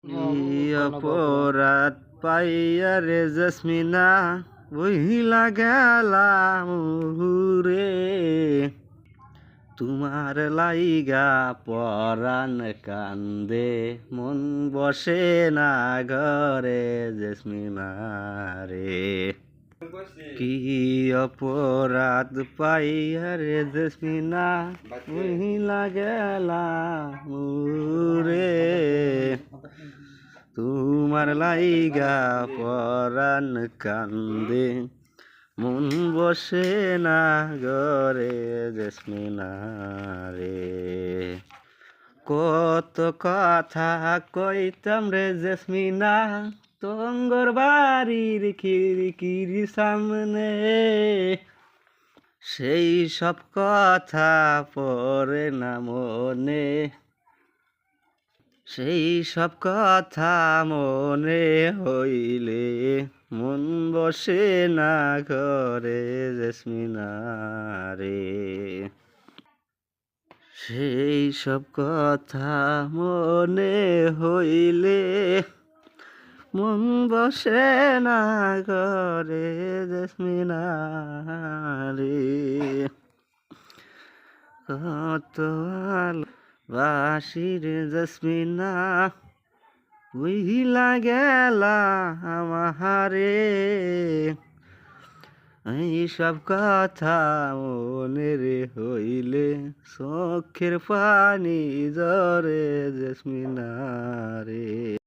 কি অপরাধ পাইয়া রে জেসমিনা বহিলা গেলা মুহুরে তোমার লাইগা পরাণ কান্দে মন বসে না ঘরে জেসমিনা রে কি অপরাধ পাইয়া রে জেসমিনা বহিলা গেলা মুহুরে তোমার লাইগা পরাণ কান্দে মন বসে না ঘরে জেসমিনা রে কত কথা কইতাম রে জেসমিনা তঙ্গর বাড়ির খিড়কির সামনে সেই সব কথা পড়ে না মনে সেই সব কথা মনে হইলে মন বসে না ঘরে জেসমিনা রে সেই সব কথা মনে হইলে মন বসে না ঘরে জেসমিনা রে কত বাসির জেসমিনা বুঝিলা গেলা আমারে এই সব কথা মনে রে হইলে চোখের পানি জরে জেসমিনা রে।